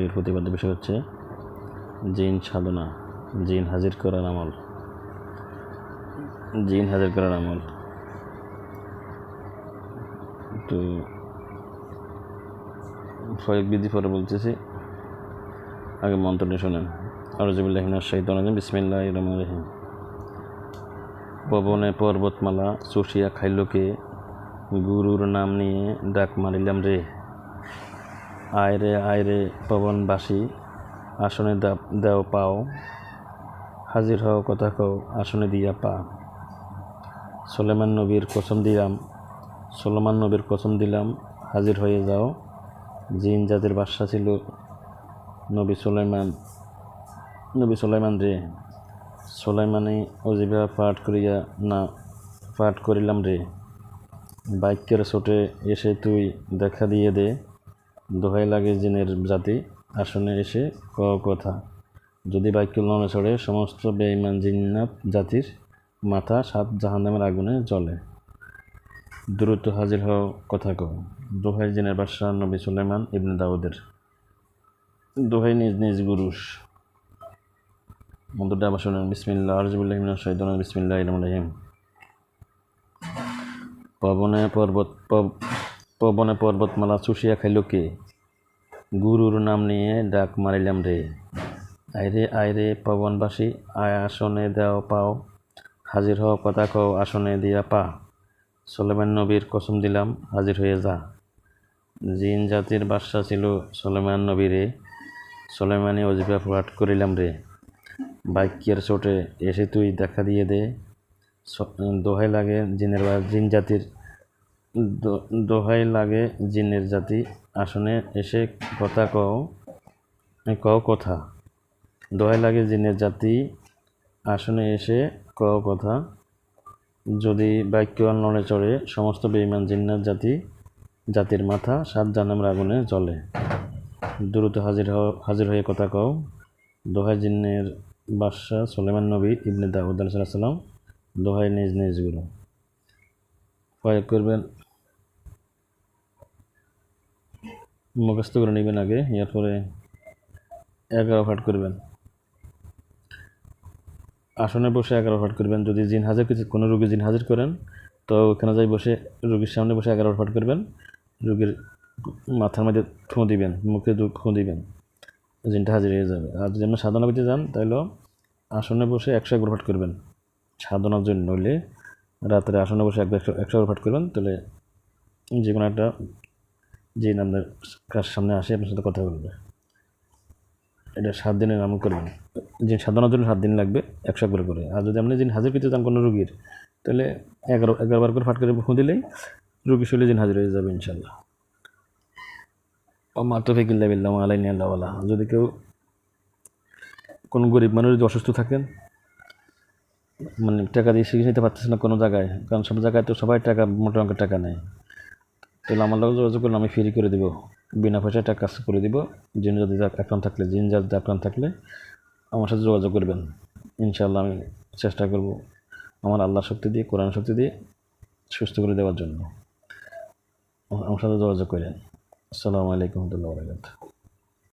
ভিডিওর প্রতিপাদ্য বিষয় হচ্ছে জিন সাধনা, জিন হাজির করার আমল। জিন হাজির করার আমল তো কয়েক বিধি পরে বলতেছি, আগে মন্ত্রটি শোনেন। আউযুবিল্লাহি মিনাশ শাইতানির রাজিম। বিসমিল্লাহির রহমানির রহিম। পবনে পর্বতমালা চুষিয়া খাইল কে, গুরুর নাম নিয়ে ডাক মারিলাম রে। আয় রে পবনবাসী, আসনে দেও পাও, হাজির হও কথা কও, আসনে দিয়া পা। সোলেমান নবীর কসম দিলাম, হাজির হয়ে যাও। জিন জাতির বাদশা ছিল নবী সুলাইমান রে। সুলাইমানে অজিবা পাঠ করিলাম রে। বাক্যের ছোটে এসে তুই দেখা দিয়ে দে, দোহাই লাগে জিনের জাতি, আসনে এসে ক কথা। যদি বাক্য লড়ে চড়ে সমস্ত বেঈমান জিন্নাত জাতির মাথা 7 জাহান্নামের আগুনে জ্বলে। দ্রুত হাজির হও কথা কও, দোহাই জিনের বাদশাহ নবী সুলাইমান ইবনে দাউদের। দোহাই নিজ নিজ গুরুস। মন্ত্রটা আবার শুনেন। আউযুবিল্লাহি মিনাশ শাইতানির রাজিম। বিসমিল্লাহির রহমানির রহিম। পবনে পর্বতমালা চুষিয়া খাইল কে, গুরুর নাম নিয়ে ডাক মারিলাম রে। আয় রে পবনবাসী, আয় আসনে দেও পাও, হাজির হও কথা কও, আসনে দিয়া পা। সুলাইমান নবীর কসম দিলাম, হাজির হয়ে যা। জিন জাতির বাদশা ছিল সুলাইমান নবী রে। সুলাইমানি অজিফা পাঠ করিলাম রে। বাক্যের চোটে এসে তুই দেখা দিয়ে দে, দোহাই লাগে জিনের জাতি, আসনে এসে কথা কও কথা। দোহাই লাগে জিনের জাতি, আসনে এসে কও কথা। যদি বাক্য নড়ে চড়ে সমস্ত বেঈমান জিন্নাত জাতির মাথা 7 জাহান্নামের আগুনে জ্বলে। দ্রুত হাজির হয়ে কথা কও, দোহাই জিনের বাদশাহ সুলাইমান নবী ইবনে দাউদ আলাইহিস সালাম। দোহাই নিজ নিজ গুরু। প্রয়োগ করবেন, মুখস্থ করে নেবেন আগে, এরপরে 11 পাঠ করবেন। আসনে বসে 11 পাঠ করবেন। যদি কোনো রোগী জিন হাজির করেন তো ওখানে যাই বসে রোগীর সামনে বসে 11 পাঠ করবেন। রোগীর মাথার মধ্যে ঠুঁ দিবেন, মুখে ঠুঁ দিবেন, জিনটা হাজির হয়ে যাবে। আর যদি আপনি সাধনা করতে যান তাহলে আসনে বসে 111 পাঠ করবেন সাধনার জন্য। নইলে রাত্রে আসনে বসে 111 পাঠ করবেন, তাহলে যে কোনো একটা জিন আপনার সামনে আসে আপনার সাথে কথা বলবে। এটা 7 দিনের আমল করবেন। জিন সাধনার জন্য 7 দিন লাগবে 111 করে। আর যদি আপনি জিন হাজির করতে চান কোনো রোগীর, তাহলে 11 বার করে পাঠ করে ফুঁ দিলেই রোগী শরীরে জিন হাজির হয়ে যাবে ইনশাল্লাহ। যদি কেউ কোনো গরিব মানুষ যদি অসুস্থ থাকেন, মানে টাকা দিয়ে চিকিৎসা নিতে পারতেছে না কোনো জায়গায়, কারণ সব জায়গায় তো সবাই টাকা মোটা অঙ্কের টাকা নেয়, তাহলে আমার লোক যোগাযোগ করলে আমি ফ্রি করে দেবো, বিনা পয়সায় টাকা কাজ করে দিব। জিন জাতি আক্রান্ত থাকলে আমার সাথে যোগাযোগ করবেন, ইনশাআল্লাহ আমি চেষ্টা করব আমার আল্লাহর শক্তি দিয়ে, কোরআন শক্তি দিয়ে সুস্থ করে দেওয়ার জন্য। আমার সাথে যোগাযোগ করেন। আসসালামু আলাইকুম ওয়া রাহমাতুল্লাহি ওয়া বারাকাতুহু।